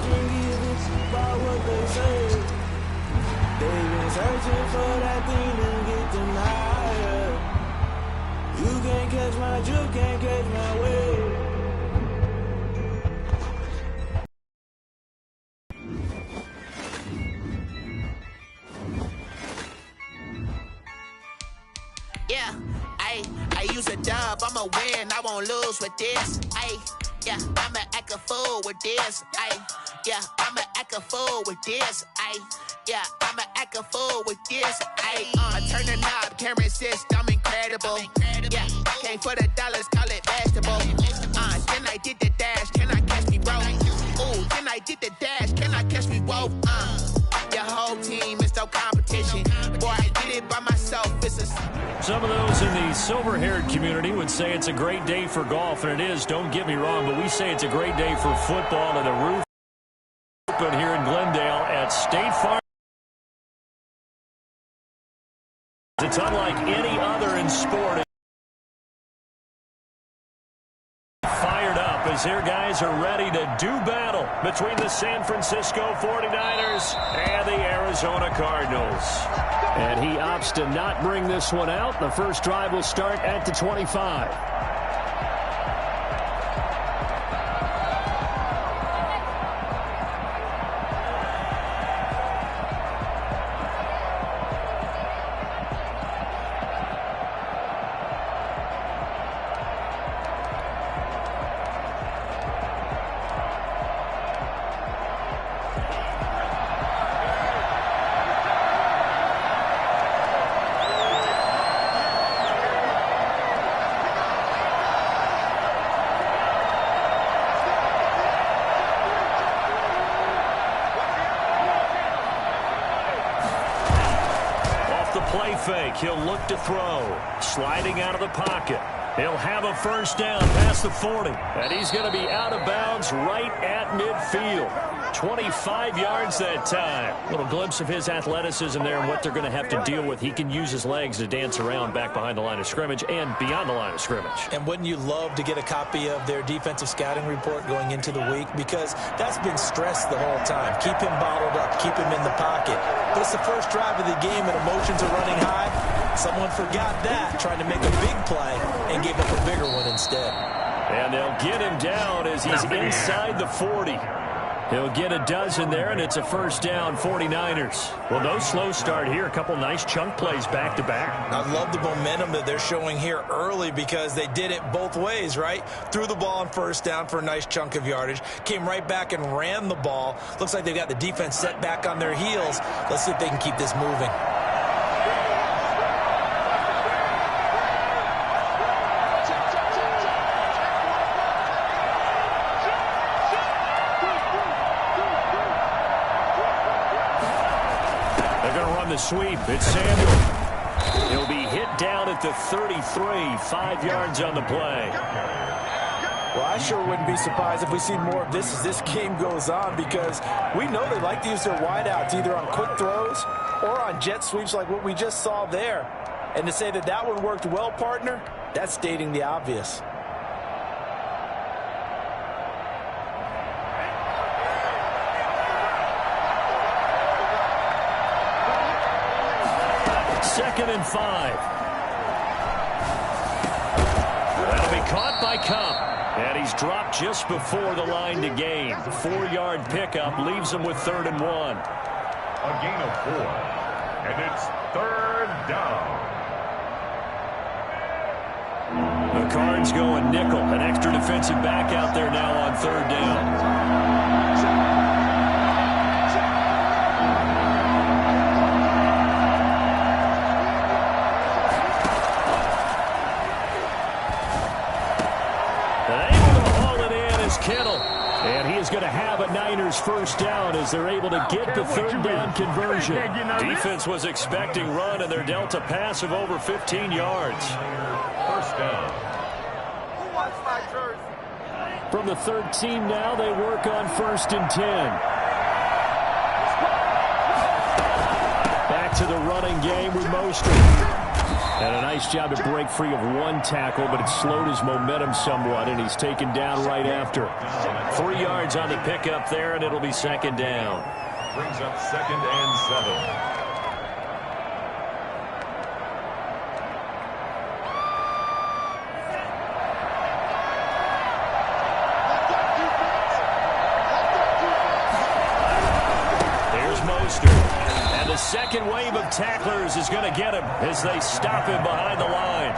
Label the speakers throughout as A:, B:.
A: can give a about what they say. They've been searching for that thing to get denied. You can't catch my drift, can't catch my wave.
B: Yeah, I use a dub, I'ma win, I won't lose with this. Yeah, I'ma act a fool with this. Yeah, I'ma act a fool with this. Yeah, I'ma act a fool with this. I turn the knob, can't resist, I'm incredible. Yeah, came for the dollars, call it vegetable. Then I did the dash, can I catch me, bro? Ooh, then I did the dash, can I catch me, whoa? Your whole team is no competition. Boy, I did it by myself, it's a...
C: Some of those in the silver-haired community would say it's a great day for golf, and it is, don't get me wrong, but we say it's a great day for football, and the roof open here in Glendale at State Farm. It's unlike any other in sport. Fired up as their guys are ready to do battle between the San Francisco 49ers and the Arizona Cardinals. And he opts to not bring this one out. The first drive will start at the 25. Play fake. He'll look to throw. Sliding out of the pocket. He'll have a first down past the 40. And he's going to be out of bounds right at midfield. 25 yards that time. A little glimpse of his athleticism there and what they're going to have to deal with. He can use his legs to dance around back behind the line of scrimmage and beyond the line of scrimmage.
D: And wouldn't you love to get a copy of their defensive scouting report going into the week? Because that's been stressed the whole time. Keep him bottled up. Keep him in the pocket. But it's the first drive of the game and emotions are running high. Someone forgot that, trying to make a big play and gave up a bigger one instead.
C: And they'll get him down as he's inside the 40. He'll get a dozen there, and it's a first down, 49ers. Well, no slow start here. A couple nice chunk plays back-to-back.
D: I love the momentum that they're showing here early because they did it both ways, right? Threw the ball on first down for a nice chunk of yardage. Came right back and ran the ball. Looks like they've got the defense set back on their heels. Let's see if they can keep this moving.
C: The sweep. It's Samuel. He'll be hit down at the 33. 5 yards on the play.
E: Well, I sure wouldn't be surprised if we see more of this as this game goes on, because we know they like to use their wideouts either on quick throws or on jet sweeps like what we just saw there. And to say that that one worked well, partner, that's stating the obvious.
C: Second and 5. That'll be caught by Cup. And he's dropped just before the line to gain. 4-yard pickup leaves him with 3rd and 1.
F: A gain of 4. And it's 3rd down.
C: The Cards going nickel. An extra defensive back out there now on 3rd down. And he is going to have a Niners first down as they're able to get the 3rd down conversion. Defense was expecting run, and they're dealt a pass of over 15 yards.
F: First down.
C: From the 13 now, they work on 1st and 10. Back to the running game with Mostert. And a nice job to break free of one tackle, but it slowed his momentum somewhat, and he's taken down right after. 3 yards on the pickup there, and it'll be second down.
F: Brings up 2nd and 7.
C: And the second wave of tacklers is going to get him as they stop him behind the line.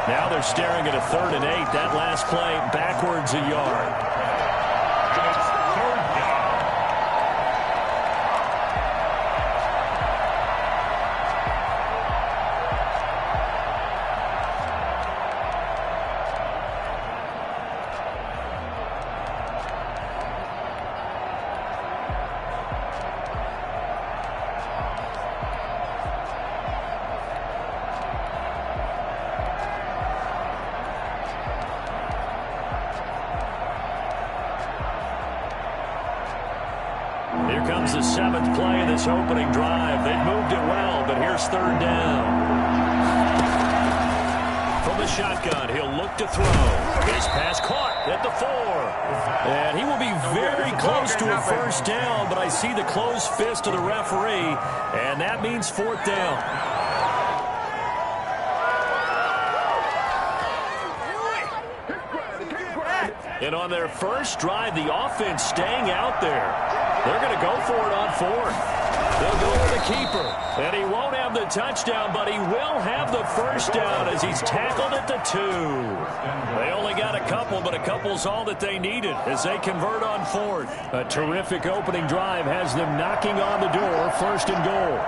C: Now they're staring at a 3rd and 8. That last play backwards a yard.
F: It's 3rd down.
C: Here comes the 7th play of this opening drive. They've moved it well, but here's 3rd down. From the shotgun, he'll look to throw. His pass caught at the 4. And he will be very close to a 1st down, but I see the closed fist of the referee, and that means 4th down. And on their first drive, the offense staying out there. They're going to go for it on 4th. They'll go with the keeper. And he won't have the touchdown, but he will have the 1st down as he's tackled at the 2. They only got a couple, but a couple's all that they needed as they convert on 4th. A terrific opening drive has them knocking on the door, 1st and goal.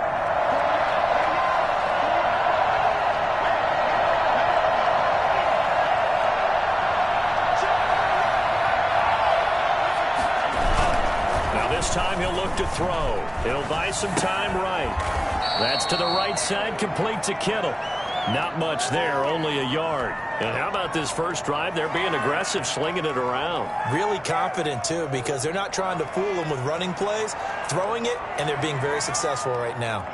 C: This time he'll look to throw. He'll buy some time right. That's to the right side, complete to Kittle. Not much there, only a yard. And how about this first drive? They're being aggressive, slinging it around.
D: Really confident, too, because they're not trying to fool them with running plays, throwing it, and they're being very successful right now.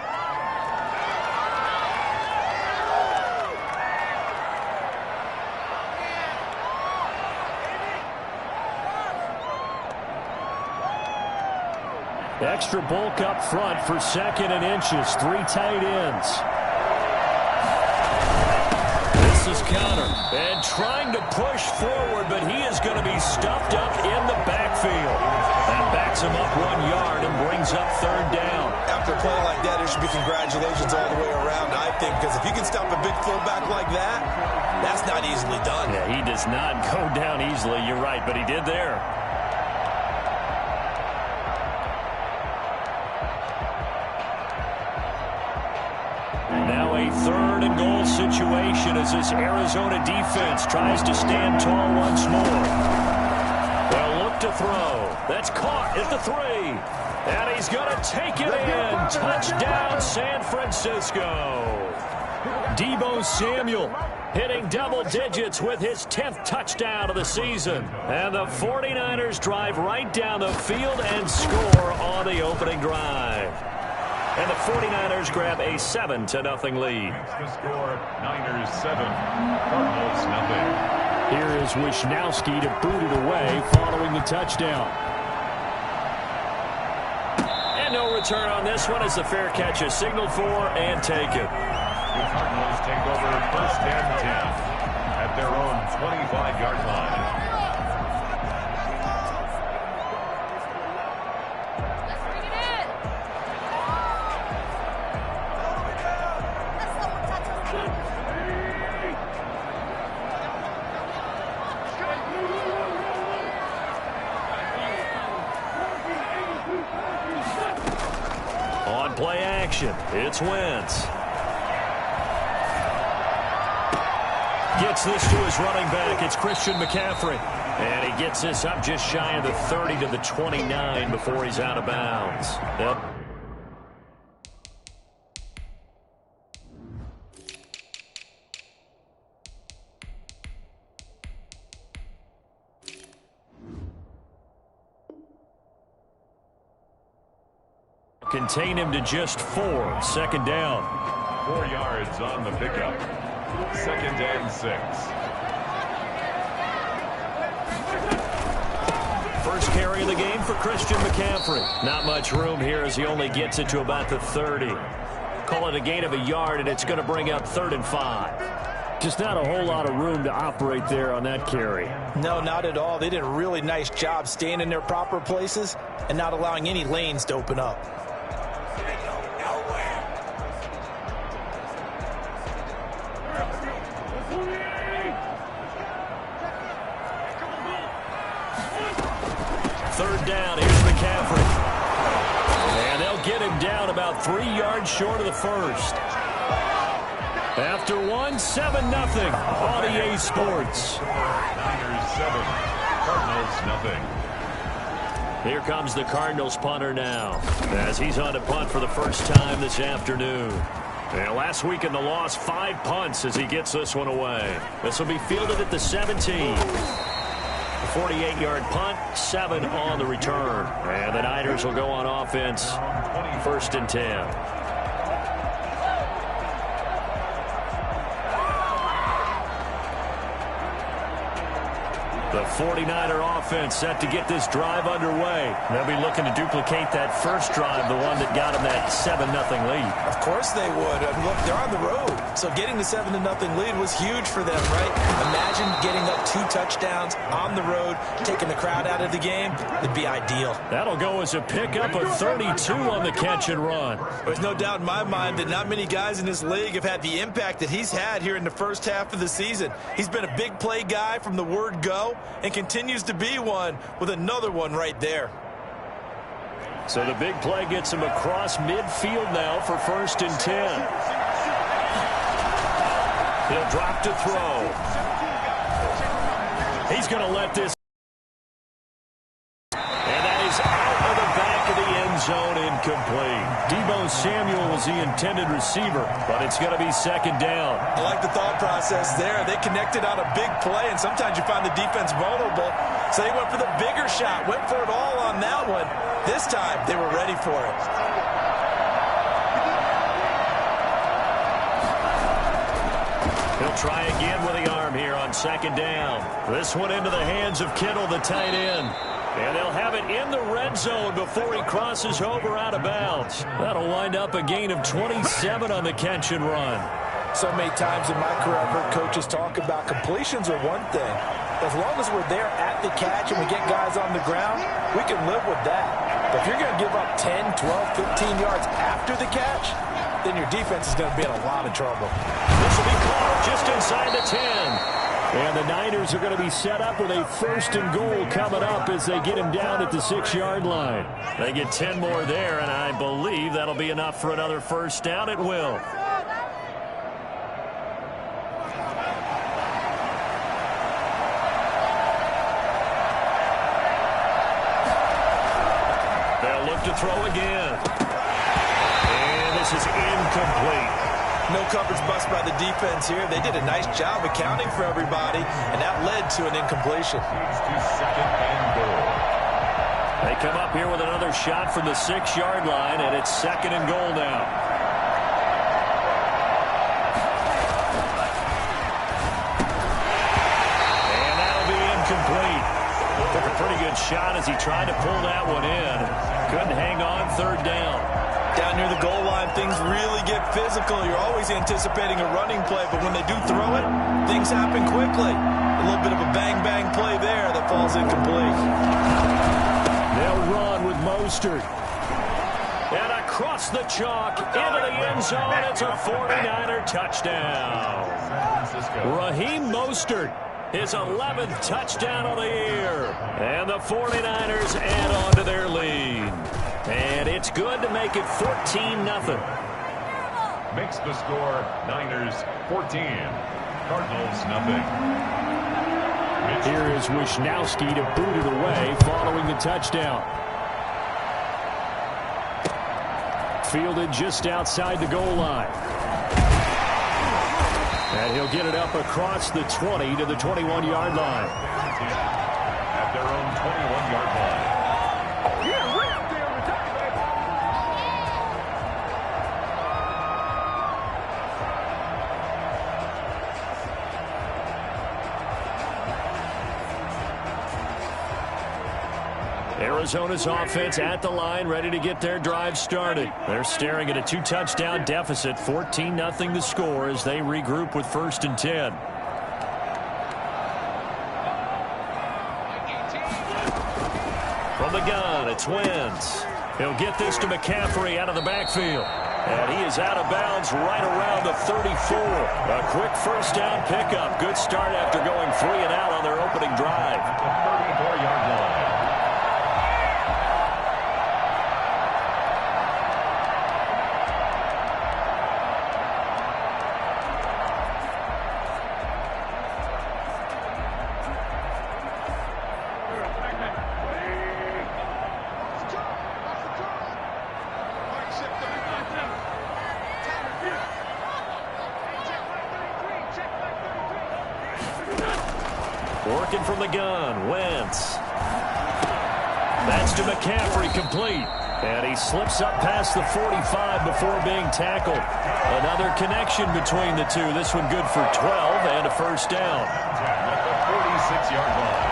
C: Extra bulk up front for 2nd and inches. 3 tight ends. This is Connor. And trying to push forward, but he is going to be stuffed up in the backfield. That backs him up 1 yard and brings up 3rd down.
D: After a play like that, there should be congratulations all the way around, I think, because if you can stop a big fullback like that, that's not easily done.
C: Yeah, he does not go down easily. You're right, but he did there. Now a 3rd and goal situation as this Arizona defense tries to stand tall once more. They'll look to throw. That's caught at the 3. And he's going to take it in. Touchdown, San Francisco. Deebo Samuel hitting double digits with his 10th touchdown of the season. And the 49ers drive right down the field and score on the opening drive. And the 49ers grab a 7-0 lead.
F: The score, Niners 7, Cardinals nothing.
C: Here is Wisnowski to boot it away following the touchdown. And no return on this one as the fair catch is signaled for and taken.
F: The Cardinals take over 1st and 10 at their own 25-yard line.
C: Play action. It's Wentz. Gets this to his running back. It's Christian McCaffrey. And he gets this up just shy of the 30 to the 29 before he's out of bounds. Yep. Contain him to just 4. 2nd down.
F: 4 yards on the pickup. 2nd and 6.
C: First carry of the game for Christian McCaffrey. Not much room here as he only gets it to about the 30. Call it a gain of a yard, and it's going to bring up 3rd and 5.
G: Just not a whole lot of room to operate there on that carry.
E: No, not at all. They did a really nice job staying in their proper places and not allowing any lanes to open up.
C: Third down, here's McCaffrey. And they'll get him down about 3 yards short of the first. After one, 7-0 on EA Sports.
F: Niners 7, Cardinals 0.
C: Here comes the Cardinals punter now, as he's on to punt for the first time this afternoon. And last week in the loss, 5 punts as he gets this one away. This will be fielded at the 17. 48-yard punt, 7 on the return. And the Niners will go on offense, 1st and 10. The 49er offense set to get this drive underway. They'll be looking to duplicate that first drive, the one that got them that 7-0 lead.
E: Of course they would. I mean, look, they're on the road. So getting the 7-0 lead was huge for them, right? Imagine getting up 2 touchdowns on the road, taking the crowd out of the game. It'd be ideal.
C: That'll go as a pickup of 32 on the catch and run.
E: There's no doubt in my mind that not many guys in this league have had the impact that he's had here in the first half of the season. He's been a big play guy from the word go and continues to be one with another one right there.
C: So the big play gets him across midfield now for 1st and 10. He'll drop to throw. He's going to let this. And that is out of the back of the end zone, incomplete. Deebo Samuel was the intended receiver, but it's going to be 2nd down.
E: I like the thought process there. They connected on a big play, and sometimes you find the defense vulnerable. So they went for the bigger shot, went for it all on that one. This time, they were ready for it.
C: He'll try again with the arm here on 2nd down. This one into the hands of Kittle, the tight end. And they'll have it in the red zone before he crosses over out of bounds. That'll wind up a gain of 27 on the catch and run.
E: So many times in my career, I've heard coaches talk about completions are one thing. As long as we're there at the catch and we get guys on the ground, we can live with that. But if you're going to give up 10, 12, 15 yards after the catch, then your defense is going to be in a lot of trouble.
C: This will be caught just inside the 10. And the Niners are going to be set up with a 1st and goal coming up as they get him down at the 6-yard line. They get 10 more there, and I believe that'll be enough for another 1st down. It will. They'll look to throw again. And this is incomplete.
E: No coverage bust by the defense here. They did a nice job accounting for everybody, and that led to an incompletion.
C: They come up here with another shot from the 6-yard line, and it's 2nd and goal now. And that'll be incomplete. Took a pretty good shot as he tried to pull that one in. Couldn't hang on 3rd down.
E: Down near the goal line, things really get physical. You're always anticipating a running play, but when they do throw it, things happen quickly. A little bit of a bang-bang play there that falls incomplete.
C: They'll run with Mostert. And across the chalk, into the end zone, it's a 49er touchdown. Raheem Mostert, his 11th touchdown of the year. And the 49ers add on to their lead. And it's good to make it 14-0.
F: Makes the score Niners 14, Cardinals 0.
G: Here is Wisnowski to boot it away following the touchdown. Fielded just outside the goal line. And he'll get it up across the 20 to the 21-yard line.
F: At their own 21-yard line.
C: Arizona's offense at the line, ready to get their drive started. They're staring at a 2-touchdown deficit, 14-0 the score as they regroup with 1st and 10. From the gun, it's Wentz. He'll get this to McCaffrey out of the backfield. And he is out of bounds right around the 34. A quick 1st down pickup. Good start after going 3 and out on their opening drive.
F: The 34-yard line.
C: Working from the gun, Wentz. That's to McCaffrey, complete. And he slips up past the 45 before being tackled. Another connection between the two. This one good for 12 and a 1st down.
F: At the 46-yard line.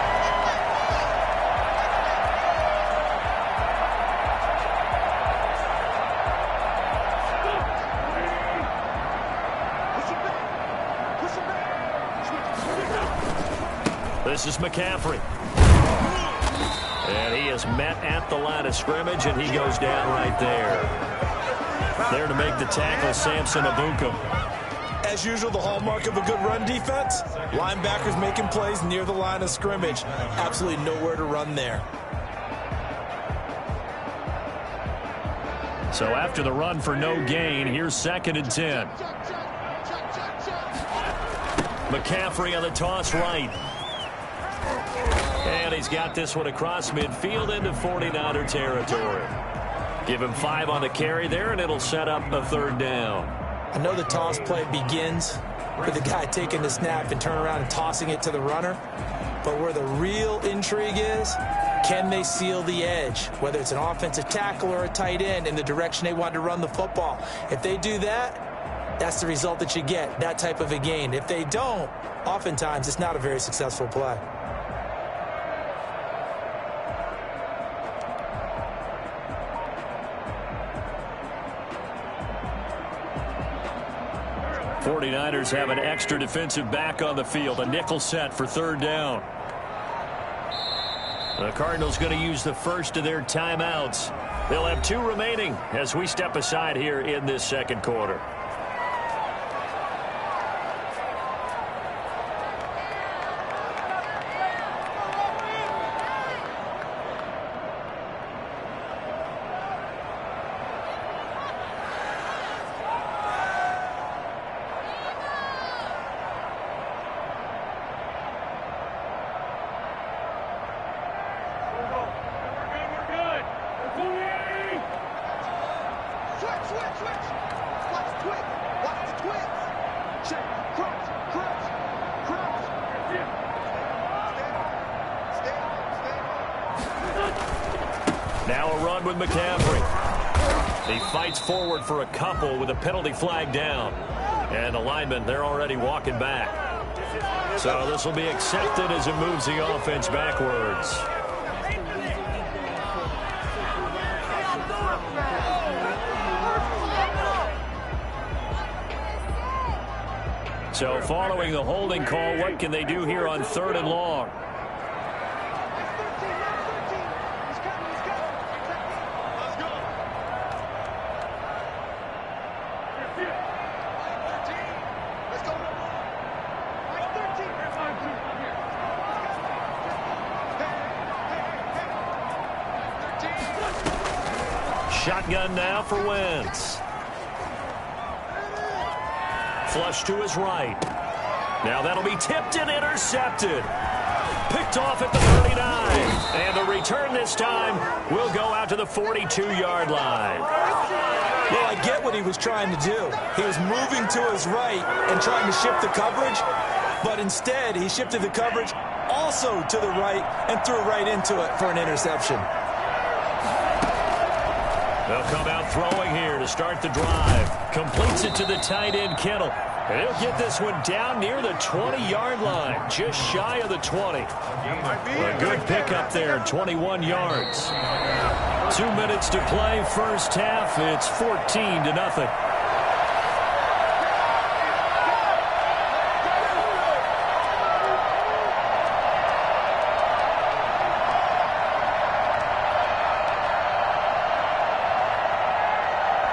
C: This is McCaffrey. And he is met at the line of scrimmage, and he goes down right there. There to make the tackle, Samson Abukum.
E: As usual, the hallmark of a good run defense, linebackers making plays near the line of scrimmage. Absolutely nowhere to run there.
C: So after the run for no gain, here's 2nd and 10. McCaffrey on the toss right. And he's got this one across midfield into 49er territory. Give him 5 on the carry there, and it'll set up a 3rd down.
E: I know the toss play begins with the guy taking the snap and turn around and tossing it to the runner. But where the real intrigue is, can they seal the edge, whether it's an offensive tackle or a tight end, in the direction they want to run the football? If they do that, that's the result that you get, that type of a gain. If they don't, oftentimes it's not a very successful play.
C: '49ers have an extra defensive back on the field, a nickel set for 3rd down. The Cardinals going to use the first of their timeouts. They'll have 2 remaining as we step aside here in this 2nd quarter. Now a run with McCaffrey. He fights forward for a couple with a penalty flag down. And the linemen, they're already walking back. So this will be accepted as it moves the offense backwards. So following the holding call, what can they do here on 3rd and long? Shotgun now for Wentz. Flush to his right. Now that'll be tipped and intercepted. Picked off at the 39. And the return this time will go out to the 42-yard line.
E: Well, I get what he was trying to do. He was moving to his right and trying to shift the coverage, but instead he shifted the coverage also to the right and threw right into it for an interception.
C: They'll come out throwing here to start the drive. Completes it to the tight end, Kittle. And he'll get this one down near the 20-yard line, just shy of the 20. A good pickup there, 21 yards. 2 minutes to play, first half. It's 14-0.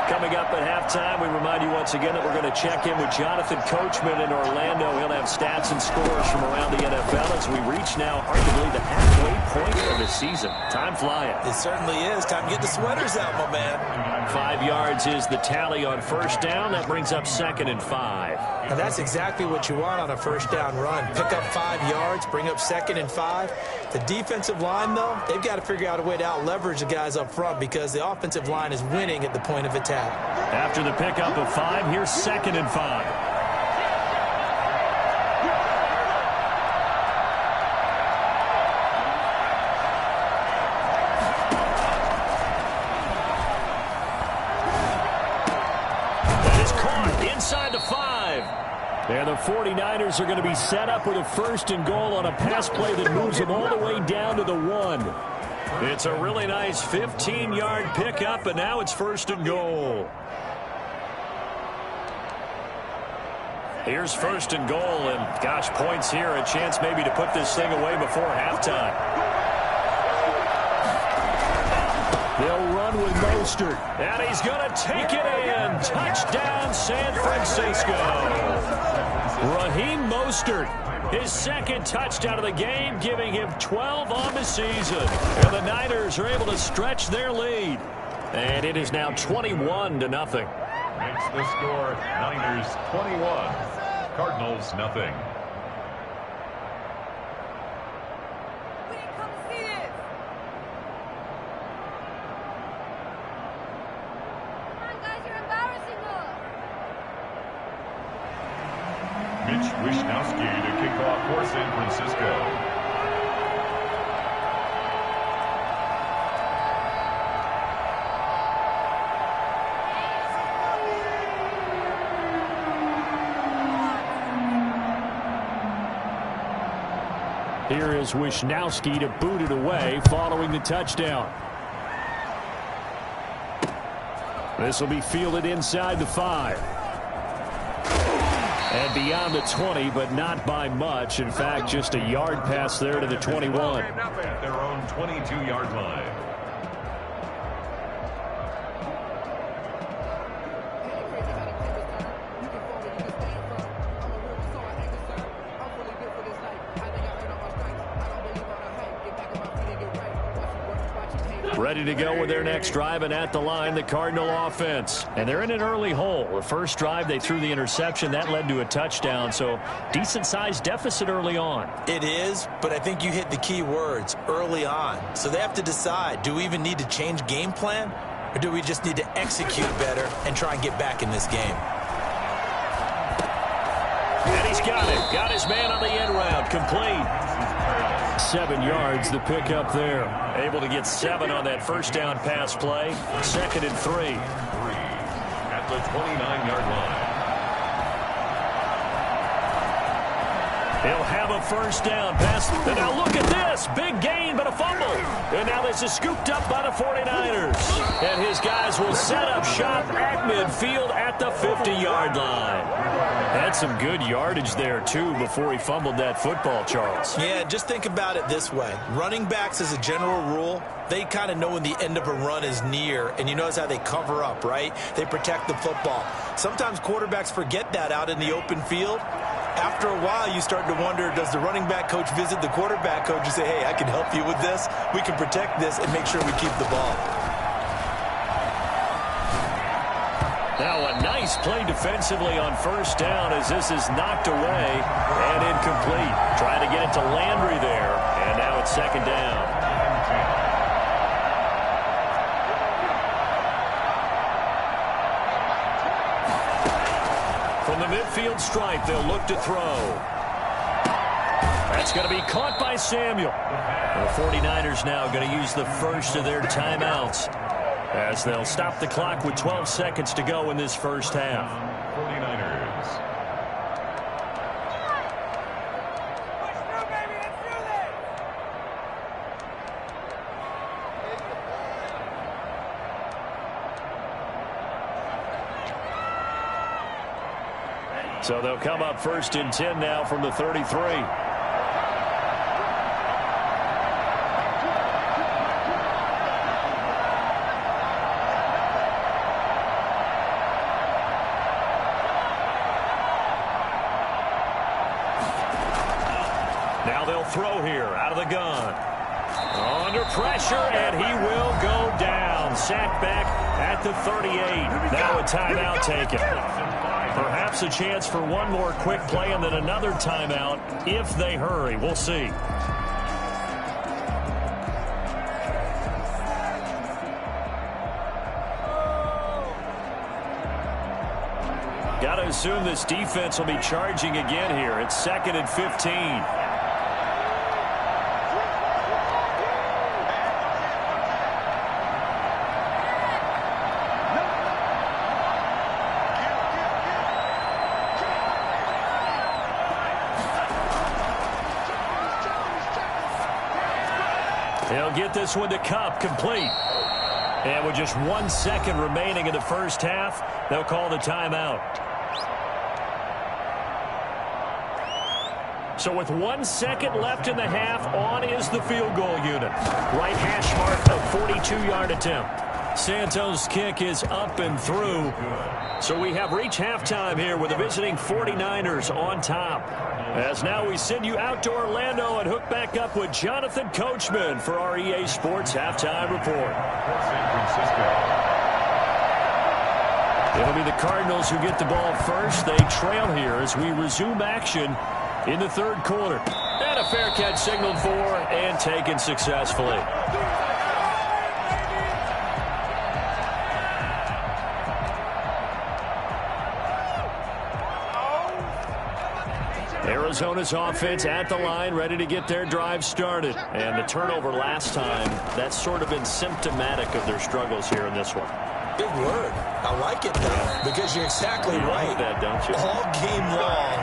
C: Coming up at halftime, we remind you once again that we're going to check in with Jonathan Coachman in Orlando. He'll have stats and scores from around the NFL as we reach now arguably the halfway point of the season. Time flying.
D: It certainly is. Time to get the sweaters out, my man.
C: 5 yards is the tally on first down. That brings up 2nd and 5.
D: And that's exactly what you want on a first down run. Pick up 5 yards, bring up 2nd and 5. The defensive line, though, they've got to figure out a way to out-leverage the guys up front because the offensive line is winning at the point of attack.
C: After the pickup of 5, here's 2nd and 5. That is caught inside the 5. And the 49ers are going to be set up with a 1st and goal on a pass play that moves them all the way down to the 1. It's a really nice 15-yard pickup, and now it's 1st and goal. Here's 1st and goal, and gosh, points here, a chance maybe to put this thing away before halftime. They'll run with Mostert, and he's going to take it in. Touchdown, San Francisco. Raheem Mostert, his 2nd touchdown of the game, giving him 12 on the season. And the Niners are able to stretch their lead. And it is now 21-0.
F: Makes the score Niners 21, Cardinals nothing. Mitch Wishnowsky to kick off for San Francisco.
C: Here is Wishnowsky to boot it away following the touchdown. This will be fielded inside the 5. And beyond the 20, but not by much. In fact, just a yard pass there to the 21.
F: At their own 22-yard line.
C: Ready to go with their next drive, and at the line, the Cardinal offense. And they're in an early hole. The first drive, they threw the interception. That led to a touchdown, so decent-sized deficit early on.
D: It is, but I think you hit the key words, early on. So they have to decide, do we even need to change game plan, or do we just need to execute better and try and get back in this game?
C: And he's got it. Got his man on the end round. Complete. 7 yards, the pickup there. Able to get 7 on that first down pass play. 2nd and 3.
F: At the 29-yard line.
C: He'll have a first down pass. And now look at this. Big gain, but a fumble. And now this is scooped up by the 49ers. And his guys will set up shop at midfield at the 50-yard line. Had some good yardage there, too, before he fumbled that football, Charles.
D: Yeah, just think about it this way. Running backs, as a general rule, they kind of know when the end of a run is near, and you notice how they cover up, right? They protect the football. Sometimes quarterbacks forget that out in the open field. After a while, you start to wonder, does the running back coach visit the quarterback coach and say, hey, I can help you with this. We can protect this and make sure we keep the ball.
C: Now a nice play defensively on first down as this is knocked away and incomplete. Trying to get it to Landry there, and now it's 2nd down. From the midfield stripe, they'll look to throw. That's going to be caught by Samuel. The 49ers now going to use the first of their timeouts as they'll stop the clock with 12 seconds to go in this first half.
F: 49ers
C: So they'll come up 1st and 10 now from the 33. Now they'll throw here out of the gun. Under pressure, and he will go down. Sacked back at the 38. Now a timeout taken. Perhaps a chance for one more quick play and then another timeout if they hurry. We'll see. Got to assume this defense will be charging again here. It's 2nd and 15. He'll get this one to Cup, complete. And with just 1 second remaining in the first half, they'll call the timeout. So with 1 second left in the half, on is the field goal unit. Right hash mark, a 42-yard attempt. Santos' kick is up and through. So we have reached halftime here with the visiting 49ers on top. As now we send you out to Orlando and hook back up with Jonathan Coachman for our EA Sports Halftime Report. It'll be the Cardinals who get the ball first. They trail here as we resume action in the 3rd quarter. And a fair catch signaled for and taken successfully. Arizona's offense at the line, ready to get their drive started. And the turnover last time, that's sort of been symptomatic of their struggles here in this one.
D: Big word. I like it, though, because you're exactly right.
C: Like that, don't you?
D: All game long,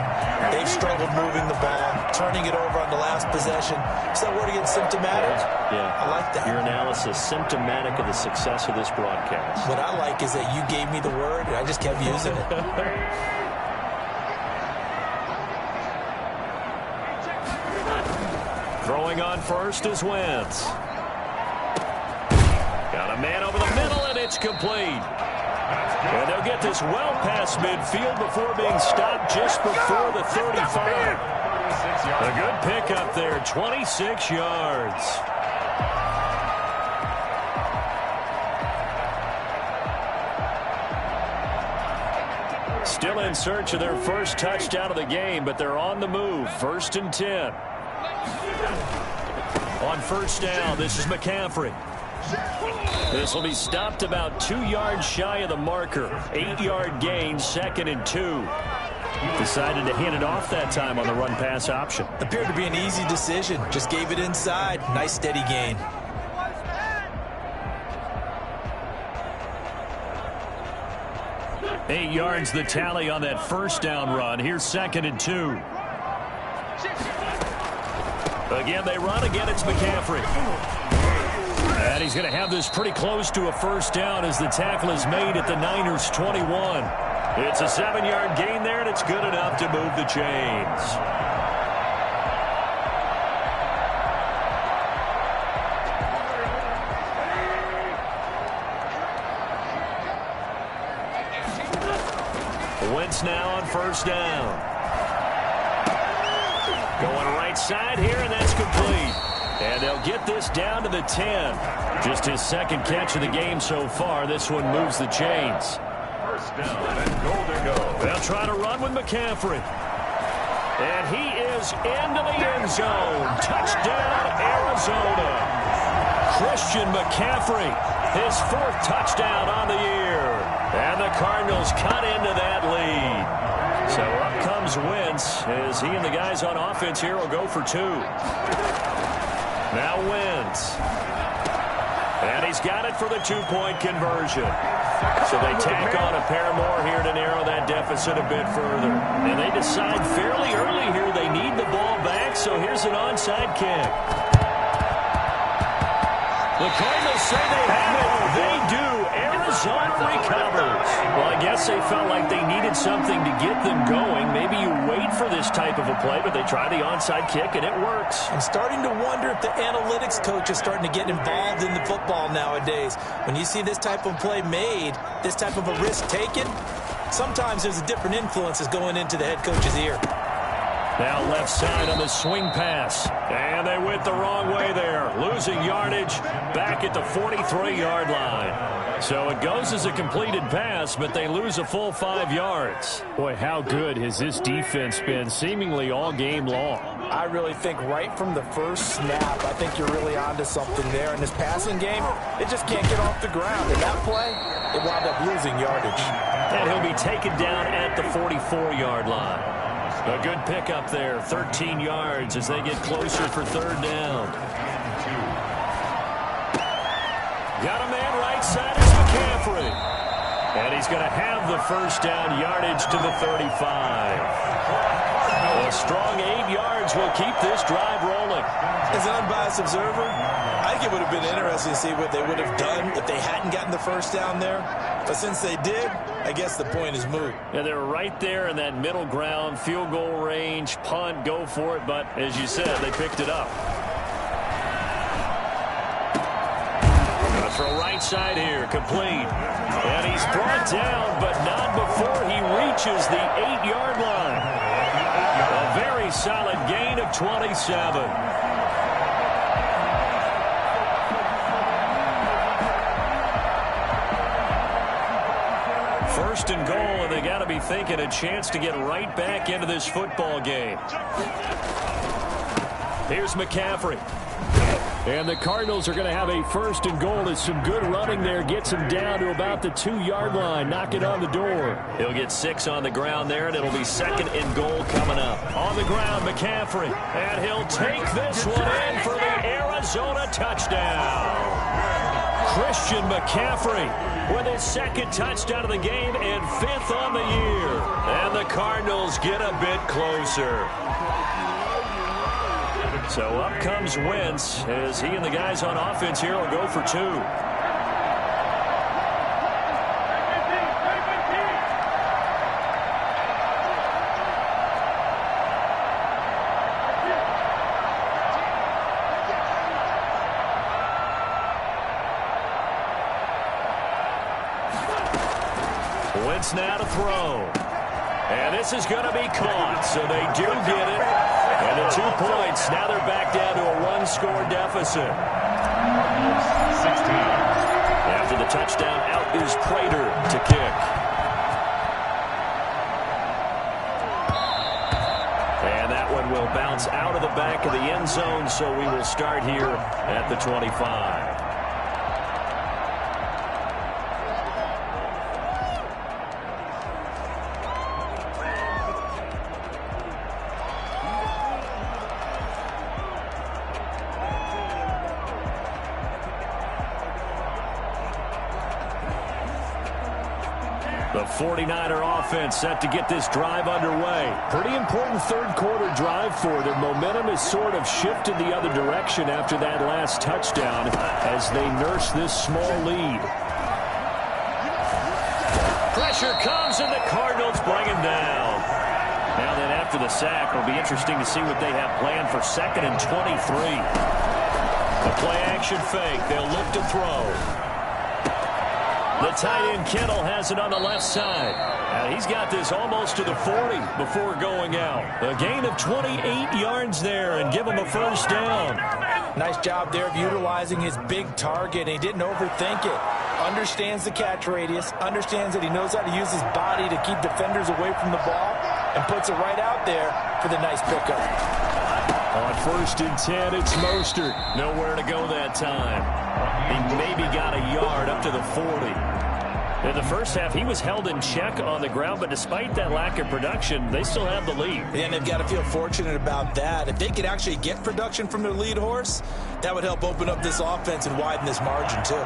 D: they've struggled moving the ball, turning it over on the last possession. Is that word again, symptomatic?
C: Yeah.
D: I like that.
C: Your analysis, symptomatic of the success of this broadcast.
D: What I like is that you gave me the word, and I just kept using it.
C: Throwing on first is Wentz. Got a man over the middle, and it's complete. And they'll get this well past midfield before being stopped just before the 35. A good pickup there, 26 yards. Still in search of their first touchdown of the game, but they're on the move. 1st and 10. On first down, this is McCaffrey. This will be stopped about 2 yards shy of the marker. 8-yard gain, 2nd and 2. Decided to hand it off that time on the run-pass option.
D: Appeared to be an easy decision. Just gave it inside. Nice steady gain.
C: Eight yards the tally on that first down run. Here's 2nd and 2. Again, they run. Again, it's McCaffrey. And he's going to have this pretty close to a first down as the tackle is made at the Niners' 21. It's a 7-yard gain there, and it's good enough to move the chains. Wentz now on first down. Going right side here, and that's complete. And they'll get this down to the 10. Just his 2nd catch of the game so far. This one moves the chains.
F: First down and goal to go.
C: They'll try to run with McCaffrey. And he is into the end zone. Touchdown, Arizona. Christian McCaffrey, his 4th touchdown on the year. And the Cardinals cut into that lead. So up comes Wentz as he and the guys on offense here will go for 2. Now Wentz. And he's got it for the 2-point conversion. So they tack on a pair more here to narrow that deficit a bit further. And they decide fairly early here they need the ball back, so here's an onside kick. The Cardinals say they have it. They do. Arizona recovers. Well, I guess guess they felt like they needed something to get them going. Maybe you wait for this type of a play, but they try the onside kick, and it works.
D: I'm starting to wonder if the analytics coach is starting to get involved in the football nowadays. When you see this type of play made, this type of a risk taken, sometimes there's a different influences going into the head coach's ear.
C: Now left side on the swing pass. And they went the wrong way there. Losing yardage back at the 43-yard line. So it goes as a completed pass, but they lose a full 5 yards.
G: Boy, how good has this defense been seemingly all game long?
E: I really think right from the first snap, I think you're really onto something there. In this passing game, it just can't get off the ground. In that play, it wound up losing yardage.
C: And he'll be taken down at the 44-yard line. A good pickup there, 13 yards as they get closer for third down. Got a man right side, it's McCaffrey. And he's going to have the first down, yardage to the 35. A strong 8 yards will keep this drive rolling.
D: As an unbiased observer, I think it would have been interesting to see what they would have done if they hadn't gotten the first down there. But since they did, I guess the point is moot.
C: Yeah, they were right there in that middle ground, field goal range, punt, go for it. But as you said, they picked it up. Gonna throw right side here, complete. And he's brought down, but not before he reaches the 8-yard line. A very solid gain of 27. First and goal, and they got to be thinking a chance to get right back into this football game. Here's McCaffrey.
G: And the Cardinals are going to have a first and goal. It's some good running there. Gets him down to about the 2-yard line. Knock it on the door.
C: He'll get 6 on the ground there, and it'll be second and goal coming up. On the ground, McCaffrey. And he'll take this one in for the Arizona touchdown. Christian McCaffrey with his second touchdown of the game and 5th on the year. And the Cardinals get a bit closer. So up comes Wentz as he and the guys on offense here will go for 2. Wentz now to throw. And this is going to be caught, so they do get it. And the 2 points, now they're back down to a 1-score deficit.
F: 16.
C: After the touchdown, out is Prater to kick. And that one will bounce out of the back of the end zone, so we will start here at the 25. The 49er offense set to get this drive underway.
G: Pretty important third-quarter drive for them. Momentum has sort of shifted the other direction after that last touchdown as they nurse this small lead.
C: Pressure comes, and the Cardinals bring him down. Now then, after the sack, it'll be interesting to see what they have planned for 2nd and 23. The play-action fake. They'll look to throw. The tight end Kittle has it on the left side. And he's got this almost to the 40 before going out. A gain of 28 yards there and give him a first down.
D: Nice job there of utilizing his big target. He didn't overthink it. Understands the catch radius. Understands that he knows how to use his body to keep defenders away from the ball. And puts it right out there for the nice pickup.
C: On 1st and 10, it's Mostert. Nowhere to go that time. He maybe got a yard up to the 40. In the first half, he was held in check on the ground, but despite that lack of production, they still have the lead.
D: And they've got to feel fortunate about that. If they could actually get production from their lead horse, that would help open up this offense and widen this margin, too.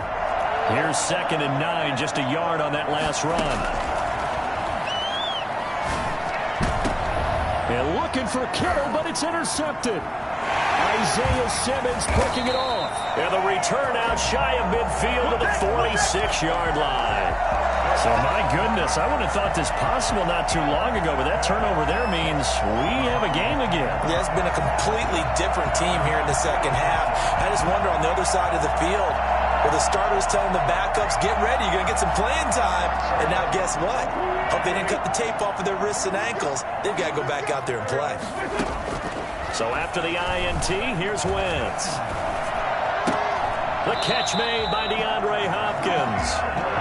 C: Here's 2nd and 9, just a yard on that last run.
G: And looking for Kittle, but it's intercepted. Isaiah Simmons picking it off.
C: And the return out shy of midfield to the 46-yard line. So, my goodness, I wouldn't have thought this possible not too long ago, but that turnover there means we have a game again.
D: Yeah, it's been a completely different team here in the second half. I just wonder on the other side of the field, where the starters telling the backups, get ready, you're going to get some playing time. And now guess what? Hope they didn't cut the tape off of their wrists and ankles. They've got to go back out there and play.
C: So after the INT, here's Wentz. The catch made by DeAndre Hopkins.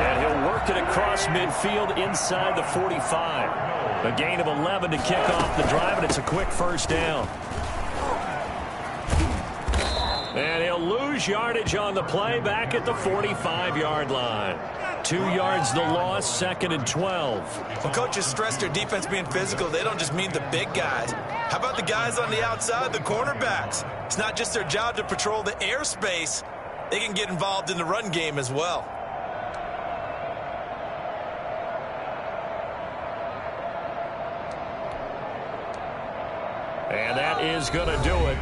C: And he'll work it across midfield inside the 45. A gain of 11 to kick off the drive, and it's a quick first down. And he'll lose yardage on the play back at the 45-yard line. 2 yards the loss, 2nd and 12.
D: When coaches stress their defense being physical, they don't just mean the big guys. How about the guys on the outside, the cornerbacks? It's not just their job to patrol the airspace. They can get involved in the run game as well.
C: And that is going to do it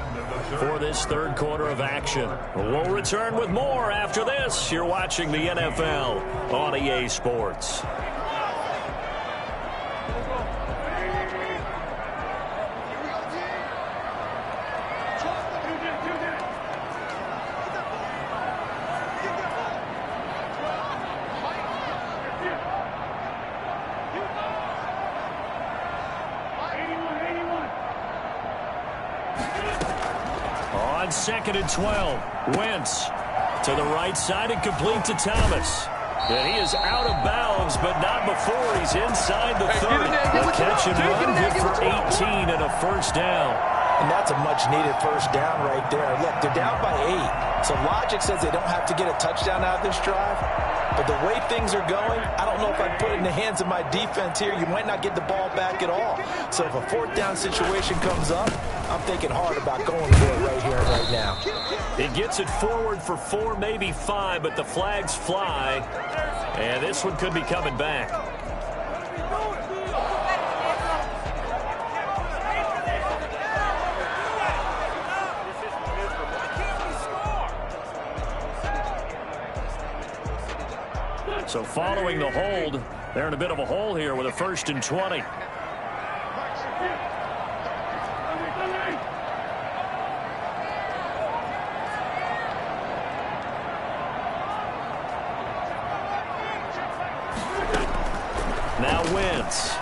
C: for this third quarter of action. We'll return with more after this. You're watching the NFL on EA Sports. On 2nd and 12, Wentz to the right side and complete to Thomas. And he is out of bounds, but not before he's inside the 30. The catch and run good for 18 and a first down.
D: And that's a much-needed first down right there. Look, they're down by 8. So logic says they don't have to get a touchdown out of this drive. But the way things are going, I don't know if I'd put it in the hands of my defense here. You might not get the ball back at all. So if a fourth down situation comes up, I'm thinking hard about going for it right here and right now.
C: He gets it forward for 4, maybe 5, but the flags fly. And this one could be coming back. So following the hold, they're in a bit of a hole here with a 1st and 20. Now Wentz.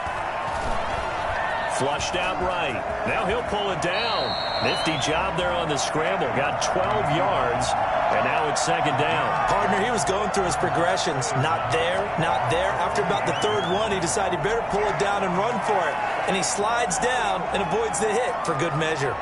C: Flushed out right. Now he'll pull it down. Nifty job there on the scramble. Got 12 yards, and now it's 2nd down.
D: Partner, he was going through his progressions. Not there, not there. After about the 3rd one, he decided he better pull it down and run for it. And he slides down and avoids the hit for good measure.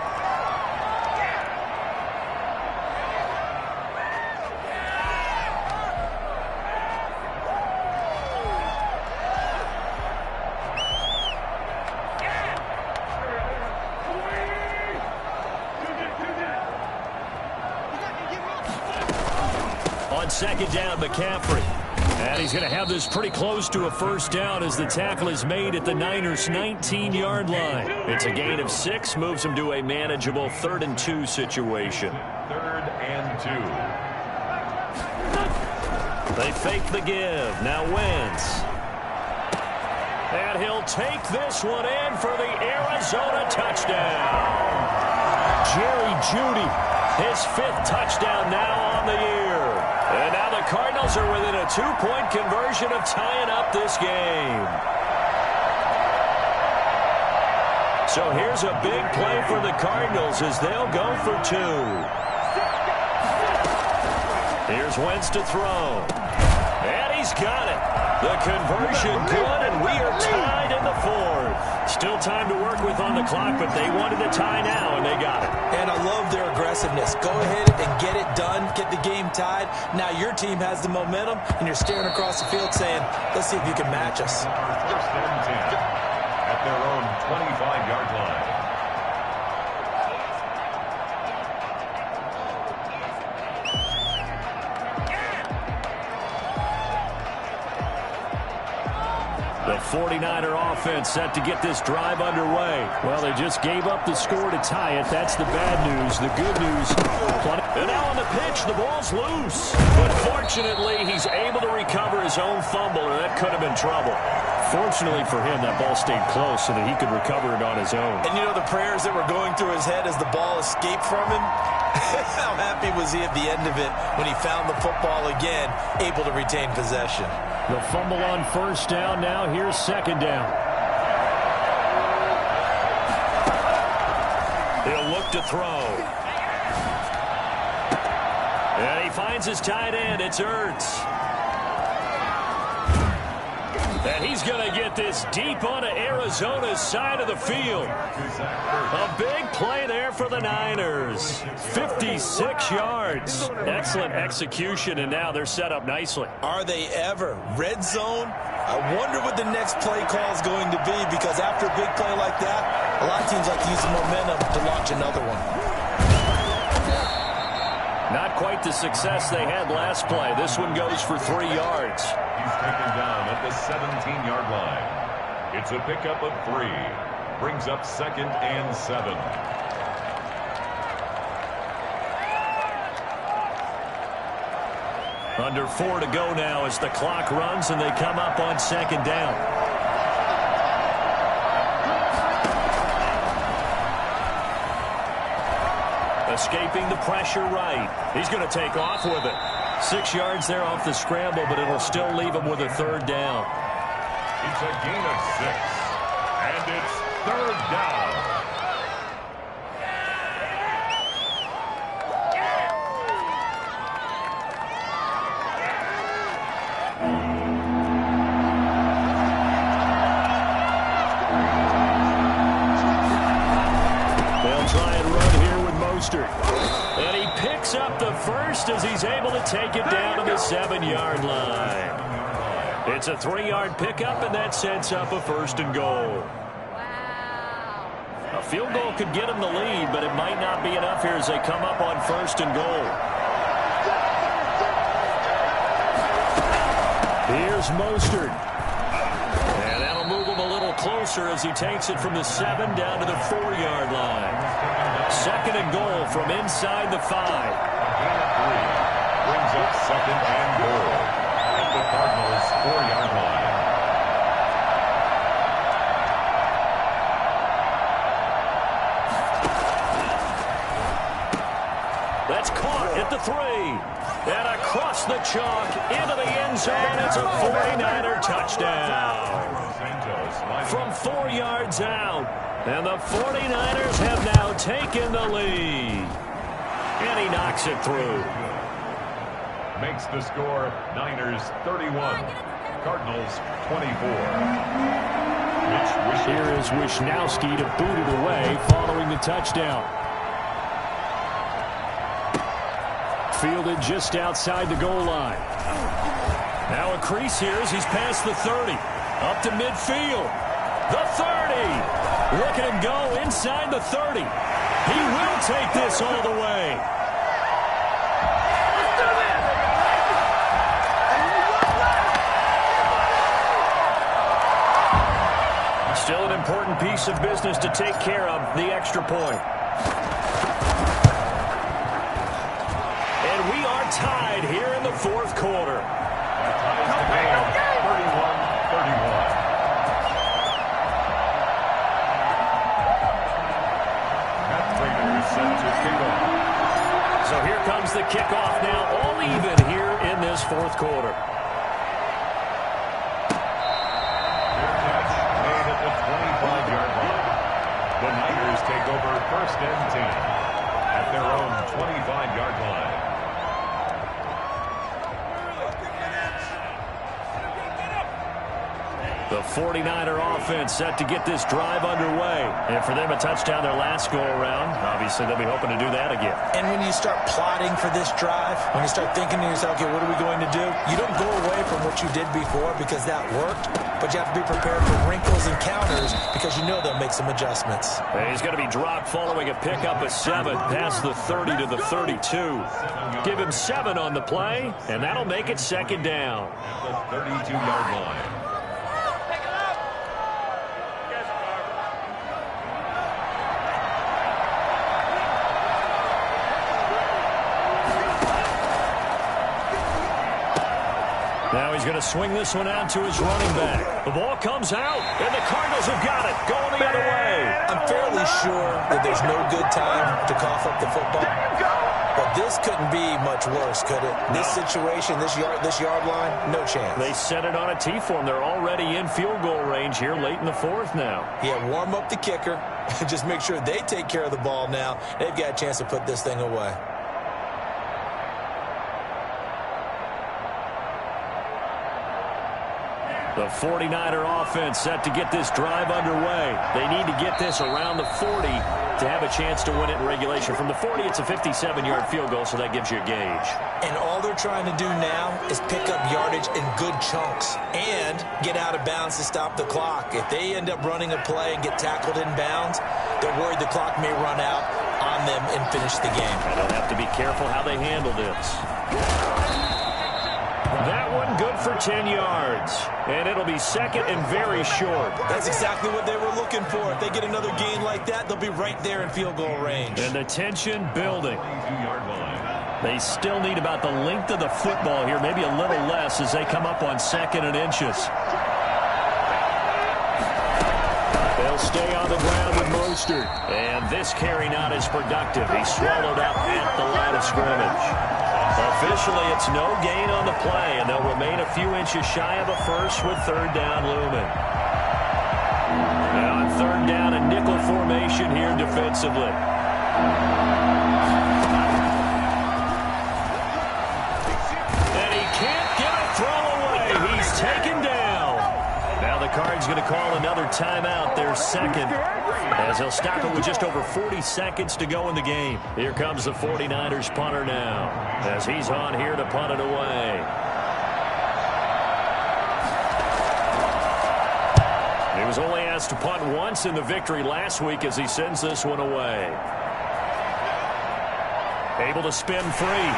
C: On 2nd down, McCaffrey. And he's going to have this pretty close to a first down as the tackle is made at the Niners' 19-yard line. It's a gain of 6, moves him to a manageable 3rd and 2 situation.
F: 3rd and 2.
C: They fake the give. Now Wentz. And he'll take this one in for the Arizona touchdown. Jerry Jeudy, his 5th touchdown now on the year. And now the Cardinals are within a 2-point conversion of tying up this game. So here's a big play for the Cardinals as they'll go for 2. Here's Wentz to throw. And he's got it. The conversion good, and we are tied in the 4th. Still time to work with on the clock, but they wanted a tie now, and they got it.
D: And I love their aggressiveness. Go ahead and get it done, get the game tied. Now your team has the momentum, and you're staring across the field saying, let's see if you can match us.
F: 1st and 10 at their own 25-yard line.
C: The 49er offense set to get this drive underway. Well, they just gave up the score to tie it. That's the bad news. The good news, plenty And now on the pitch, the ball's loose. But fortunately, he's able to recover his own fumble, or that could have been trouble. Fortunately for him, that ball stayed close so that he could recover it on his own.
E: And you know the prayers that were going through his head as the ball escaped from him? How happy was he at the end of it when he found the football again, able to retain possession?
C: The fumble on first down. Now here's second down. He'll look to throw. And he finds his tight end. It's Ertz. And he's going to get this deep onto Arizona's side of the field. A big play there for the Niners. 56 yards. Excellent execution, and now they're set up nicely.
E: Are they ever? Red zone? I wonder what the next play call is going to be, because after a big play like that, a lot of teams like to use the momentum to launch another one.
C: Not quite the success they had last play. This one goes for 3 yards.
F: He's taken down at the 17-yard line. It's a pickup of 3. Brings up 2nd and 7.
C: Under 4 to go now as the clock runs and they come up on second down. Escaping the pressure right. He's going to take off with it. 6 yards there off the scramble, but it'll still leave him with a third down.
F: It's a gain of 6. And it's third down.
C: They'll try and run here with Mostert. And he picks up the first as he's able to take it down to the 7-yard line. It's a 3-yard pickup, and that sets up a 1st and goal. A field goal could get him the lead, but it might not be enough here as they come up on 1st and goal. Here's Mostert. And that'll move him a little closer as he takes it from the 7 down to the 4-yard line. 2nd and goal from inside the 5.
F: Brings up 2nd and goal at the Cardinals' 4-yard line.
C: That's caught at the 3. And across the chalk into the end zone. It's a 49er touchdown. From 4 yards out. And the 49ers have now taken the lead. And he knocks it through.
F: Makes the score Niners 31, Cardinals 24.
C: Here is Wishnowski to boot it away following the touchdown. Fielded just outside the goal line. Now a crease here as he's past the 30. Up to midfield. The 30. Look at him go inside the 30. He will take this all the way. Still an important piece of business to take care of, the extra point. And we are tied here in the 4th quarter.
F: That ties the game 31-31. Set to kick off.
C: So here comes the kickoff now, all even here in this 4th quarter.
F: Their catch made at the 25-yard line. The Niners take over 1st and 10 at their own 25-yard line.
C: The 49er offense set to get this drive underway. And for them, a touchdown their last go-around. Obviously, they'll be hoping to do that again.
E: And when you start plotting for this drive, when you start thinking to yourself, okay, what are we going to do? You don't go away from what you did before because that worked, but you have to be prepared for wrinkles and counters because you know they'll make some adjustmants.
C: And he's going to be dropped following a pickup of 7 past the 30 to the 32. Give him 7 on the play, and that'll make it 2nd down.
F: At the 32-yard line.
C: he's going to swing this one out to his running back. The ball comes out, and the Cardinals have got it, going the other way.
D: I'm fairly sure that there's no good time to cough up the football. But this couldn't be much worse, could it? This situation, this yard line, no chance.
C: They set it on a T-form. They're already in field goal range here late in the fourth now.
D: Yeah, warm up the kicker. Just make sure they take care of the ball now. They've got a chance to put this thing away.
C: The 49er offense set to get this drive underway. They need to get this around the 40 to have a chance to win it in regulation. From the 40, it's a 57-yard field goal, so that gives you a gauge.
D: And all they're trying to do now is pick up yardage in good chunks and get out of bounds to stop the clock. If they end up running a play and get tackled in bounds, they're worried the clock may run out on them and finish the game.
C: And they'll have to be careful how they handle this. That one good for 10 yards. And it'll be second and very short.
D: That's exactly what they were looking for. If they get another gain like that, they'll be right there in field goal range.
C: And the tension building. They still need about the length of the football here, maybe a little less as they come up on second and inches. They'll stay on the ground with Mostert. And this carry not as productive. He's swallowed up at the line of scrimmage. Officially, it's no gain on the play, and they'll remain a few inches shy of a first with third down looming. Now on third down, a nickel formation here defensively. And he can't get a throw away. He's taken down. Now the Cards going to call another timeout, their second, as they'll stop it with just over 40 seconds to go in the game. Here comes the 49ers punter now, as he's on here to punt it away. He was only asked to punt once in the victory last week as he sends this one away. Able to spin free.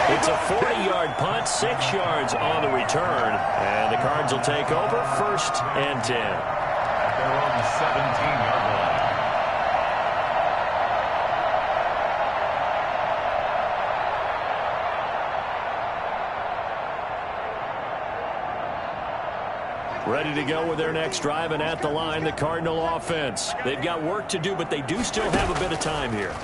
C: It's a 40-yard punt, 6 yards on the return. And the Cards will take over first and 10.
F: At their own 17-yard line.
C: Ready to go with their next drive, and at the line, the Cardinal offense. They've got work to do, but they do still have a bit of time here.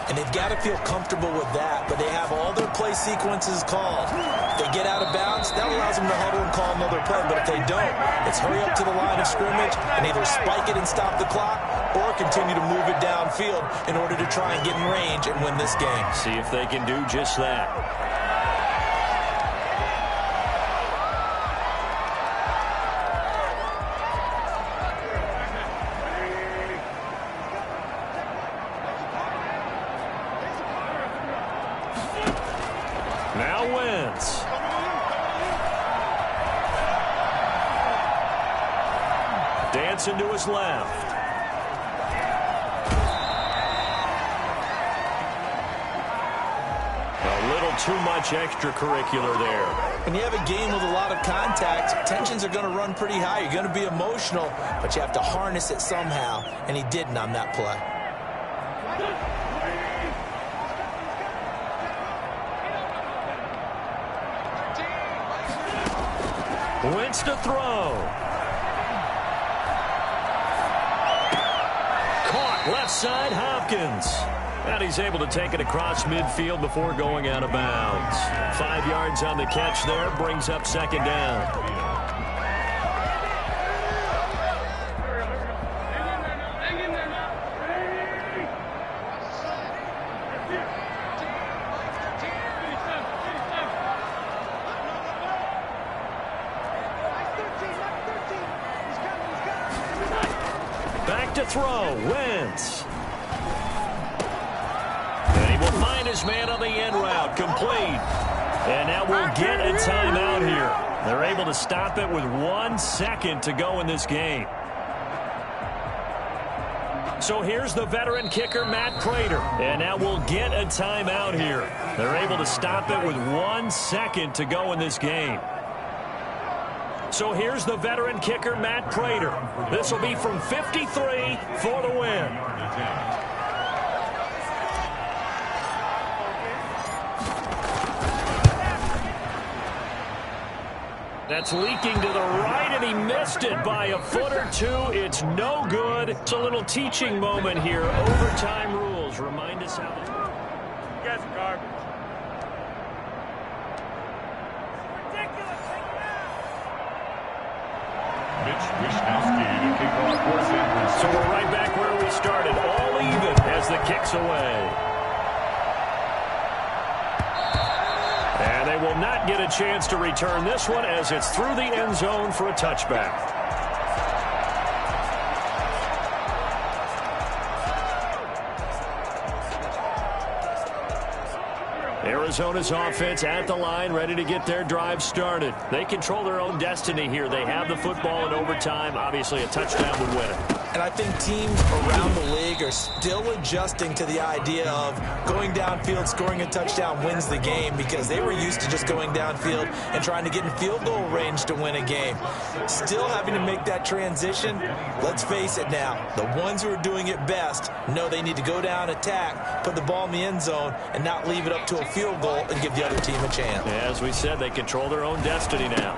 D: And they've got to feel comfortable with that, but they have all their play sequences called. If they get out of bounds, that allows them to huddle and call another play. But if they don't, it's hurry up to the line of scrimmage and either spike it and stop the clock or continue to move it downfield in order to try and get in range and win this game.
C: See if they can do just that. Dancing to his left. A little too much extracurricular there.
D: When you have a game with a lot of contact, tensions are going to run pretty high. You're going to be emotional, but you have to harness it somehow, and he didn't on that play.
C: Wentz to throw. Caught left side, Hopkins. And he's able to take it across midfield before going out of bounds. 5 yards on the catch there, brings up second down. To throw, Wentz. And he will find his man on the end route, complete. And now we'll get a timeout here. They're able to stop it with 1 second to go in this game. So here's the veteran kicker, Matt Prater. And now we'll get a timeout here. They're able to stop it with 1 second to go in this game. So here's the veteran kicker, Matt Prater. This will be from 53 for the win. That's leaking to the right, and he missed it by a foot or two. It's no good. It's a little teaching moment here. Overtime rules remind us how to...
H: You guys are garbage. Ridiculous. Take it out.
F: Mitch Wishnowsky to kick off for San Francisco.
C: So we're right back where we started, all even as the kick's away. And they will not get a chance to return this one as it's through the end zone for a touchback. Arizona's offense at the line, ready to get their drive started. They control their own destiny here. They have the football in overtime. Obviously, a touchdown would win it.
D: And I think teams around the league are still adjusting to the idea of going downfield, scoring a touchdown wins the game, because they were used to just going downfield and trying to get in field goal range to win a game. Still having to make that transition. Let's face it now, the ones who are doing it best know they need to go down, attack, put the ball in the end zone, and not leave it up to a field goal and give the other team a chance.
C: As we said, they control their own destiny now.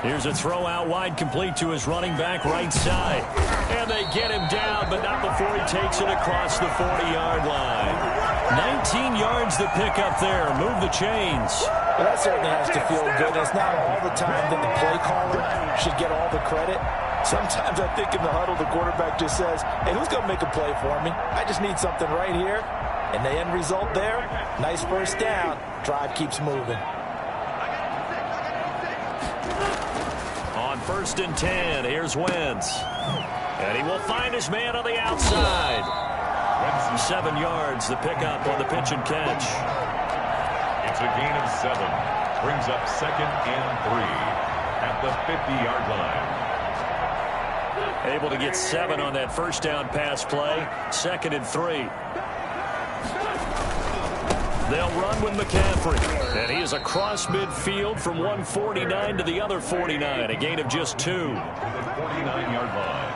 C: Here's a throw out wide, complete to his running back right side. And they get him down, but not before he takes it across the 40-yard line. 19 yards to pick up there. Move the chains.
E: Well, that certainly has to feel good. It's not all the time that the play caller should get all the credit. Sometimes I think in the huddle, the quarterback just says, hey, who's going to make a play for me? I just need something right here. And the end result there, nice first down. Drive keeps moving.
C: On 1st and 10, here's Wentz. And he will find his man on the outside. 7 yards, the pickup on the pitch and catch.
F: It's a gain of 7. Brings up 2nd and 3 at the 50-yard line.
C: Able to get 7 on that first down pass play. 2nd and 3. They'll run with McCaffrey. And he is across midfield from 149 to the other 49. A gain of just 2.
F: To the 49-yard line.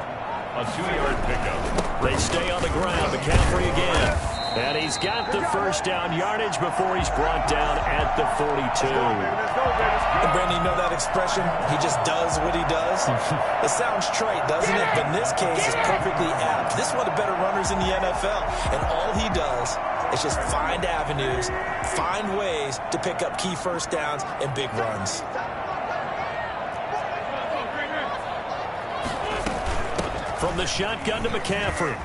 F: A 2-yard pickup.
C: They stay on the ground. McCaffrey again. And he's got the first down yardage before he's brought down at the 42.
D: And Brandon, you know that expression? He just does what he does. It sounds trite, doesn't it? But in this case, it's perfectly apt. This is one of the better runners in the NFL. And all he does is just find avenues, find ways to pick up key first downs and big runs.
C: From the shotgun to McCaffrey.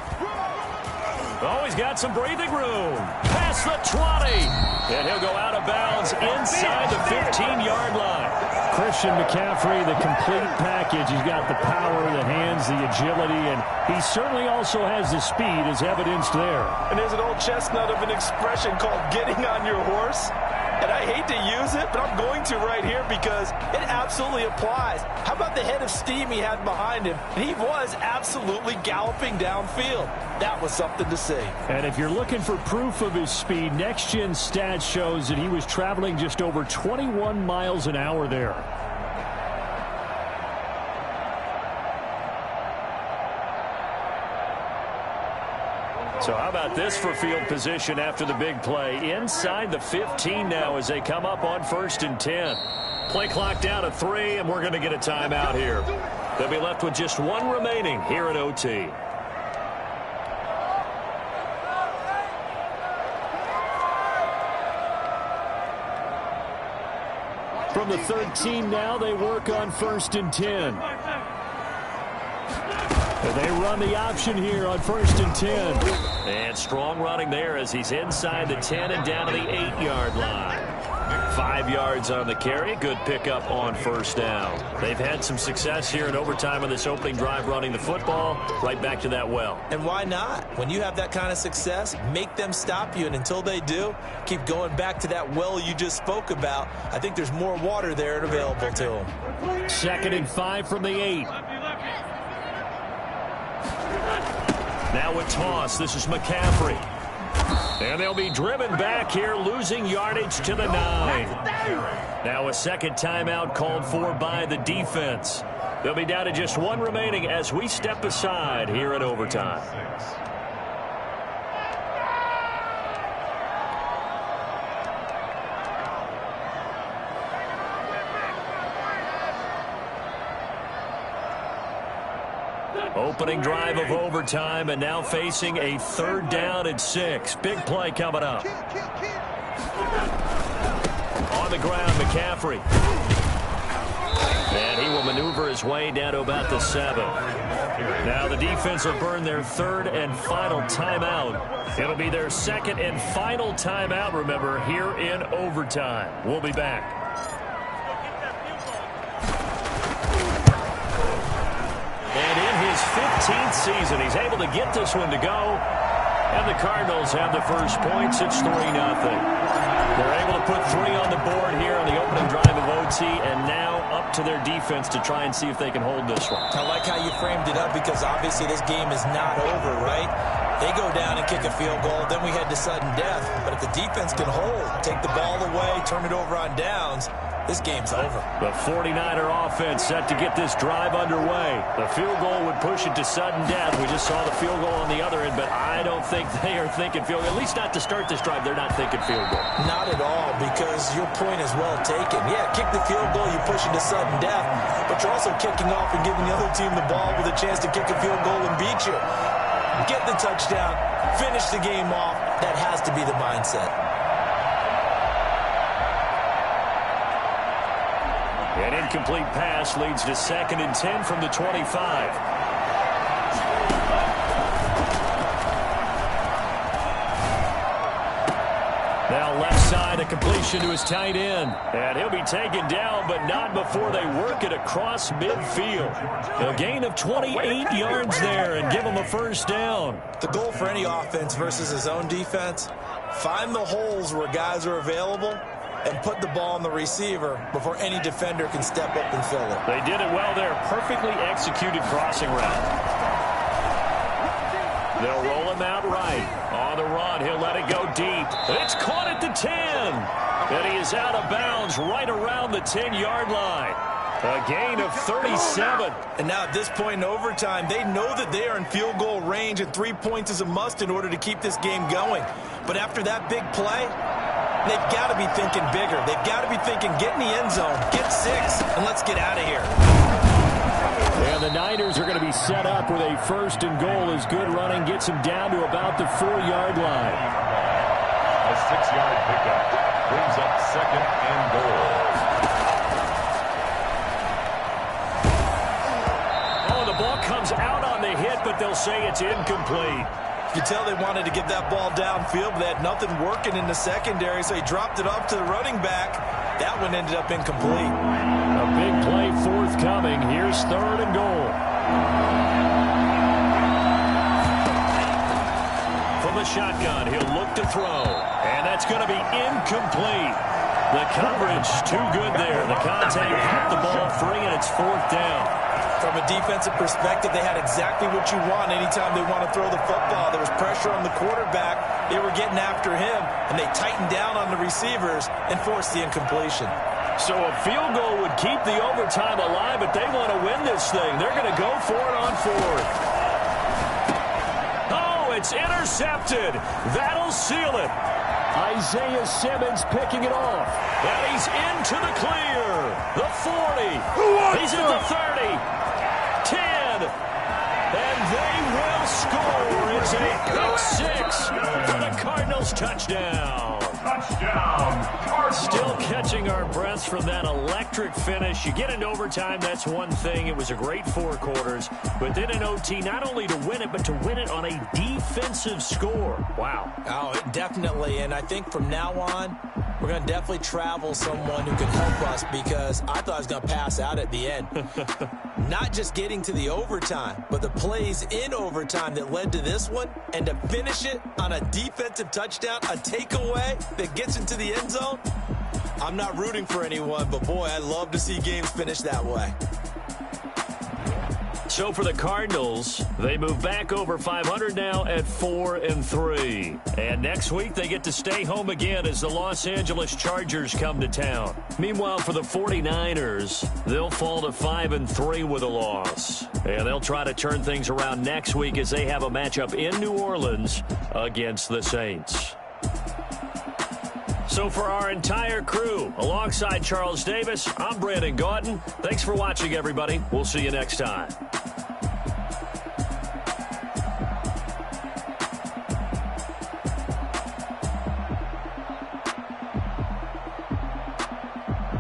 C: Oh, he's got some breathing room. Past the 20. And he'll go out of bounds inside the 15-yard line.
G: Christian McCaffrey, the complete package. He's got the power, the hands, the agility, and he certainly also has the speed as evidenced there.
E: And there's an old chestnut of an expression called getting on your horse. And I hate to use it, but I'm going to right here because it absolutely applies. How about the head of steam he had behind him? And he was absolutely galloping downfield. That was something to see.
G: And if you're looking for proof of his speed, Next Gen Stats shows that he was traveling just over 21 miles an hour there.
C: So how about this for field position after the big play? Inside the 15 now as they come up on 1st and 10. Play clock down to 3, and we're going to get a timeout here. They'll be left with just 1 remaining here at OT.
G: From the 13 now, they work on 1st and 10. They run the option here on 1st and 10.
C: And strong running there as he's inside the 10 and down to the 8-yard line. 5 yards on the carry. Good pickup on 1st down. They've had some success here in overtime on this opening drive running the football. Right back to that well.
D: And why not? When you have that kind of success, make them stop you. And until they do, keep going back to that well you just spoke about. I think there's more water there available to them.
G: 2nd and 5 from the 8.
C: Now a toss. This is McCaffrey. And they'll be driven back here, losing yardage to the 9. Now a second timeout called for by the defense. They'll be down to just 1 remaining as we step aside here at overtime. Opening drive of overtime, and now facing a 3rd down and 6. Big play coming up. On the ground, McCaffrey. And he will maneuver his way down to about the 7. Now the defense will burn their 3rd and final timeout. It'll be their 2nd and final timeout, remember, here in overtime. We'll be back. And in his 15th season, he's able to get this one to go. And the Cardinals have the first points. It's 3-0. They're able to put 3 on the board here on the opening drive of OT, and now up to their defense to try and see if they can hold this one.
D: I like how you framed it up because obviously this game is not over, right? They go down and kick a field goal, then we head to sudden death. But if the defense can hold, take the ball away, turn it over on downs, this game's over.
C: The 49er offense set to get this drive underway. The field goal would push it to sudden death. We just saw the field goal on the other end, but I don't think they are thinking field goal. At least not to start this drive. They're not thinking field goal.
D: Not at all, because your point is well taken. Yeah, kick the field goal, you push it to sudden death, but you're also kicking off and giving the other team the ball with a chance to kick a field goal and beat you. Get the touchdown, finish the game off. That has to be the mindset.
C: An incomplete pass leads to 2nd and 10 from the 25. Now left side, a completion to his tight end. And he'll be taken down, but not before they work it across midfield. A gain of 28 yards there and give him a first down.
D: The goal for any offense versus his own defense, find the holes where guys are available and put the ball on the receiver before any defender can step up and fill it.
C: They did it well there. Perfectly executed crossing route. They'll roll him out right. On the run, he'll let it go deep. It's caught at the 10. And he is out of bounds right around the 10-yard line. A gain of 37.
D: And now at this point in overtime, they know that they are in field goal range and 3 points is a must in order to keep this game going. But after that big play, they've got to be thinking bigger. They've got to be thinking, get in the end zone, get 6, and let's get out of here.
C: And the Niners are going to be set up with a 1st and goal as good running gets him down to about the 4-yard line.
F: A 6-yard pickup brings up 2nd and goal.
C: Oh, the ball comes out on the hit, but they'll say it's incomplete.
D: You tell they wanted to get that ball downfield, but they had nothing working in the secondary, so he dropped it off to the running back. That one ended up incomplete.
C: A big play forthcoming. Here's 3rd and goal. From the shotgun, he'll look to throw, and that's going to be incomplete. The coverage too good there. The contact kept the ball free, and it's 4th down.
D: From a defensive perspective, they had exactly what you want anytime they want to throw the football. There was pressure on the quarterback. They were getting after him, and they tightened down on the receivers and forced the incompletion.
C: So a field goal would keep the overtime alive, but they want to win this thing. They're going to go for it on 4th. Oh, it's intercepted. That'll seal it. Isaiah Simmons picking it off. And he's into the clear. The 40. He's at the 30. 10, and they will score. It's a pick 6 for the Cardinals. Touchdown.
F: Touchdown, Cardinals.
C: Still catching our breaths from that electric finish. You get into overtime, that's one thing. It was a great 4 quarters. But then in OT, not only to win it, but to win it on a defensive score. Wow.
D: Oh, definitely. And I think from now on, we're going to definitely travel someone who can help us because I thought I was going to pass out at the end. Not just getting to the overtime, but the plays in overtime that led to this one, and to finish it on a defensive touchdown, a takeaway that gets into the end zone. I'm not rooting for anyone, but boy, I love to see games finish that way.
C: So for the Cardinals, they move back over 500 now at 4-3. And next week, they get to stay home again as the Los Angeles Chargers come to town. Meanwhile, for the 49ers, they'll fall to 5-3 with a loss. And they'll try to turn things around next week as they have a matchup in New Orleans against the Saints. So for our entire crew, alongside Charles Davis, I'm Brandon Gaudin. Thanks for watching, everybody. We'll see you next time.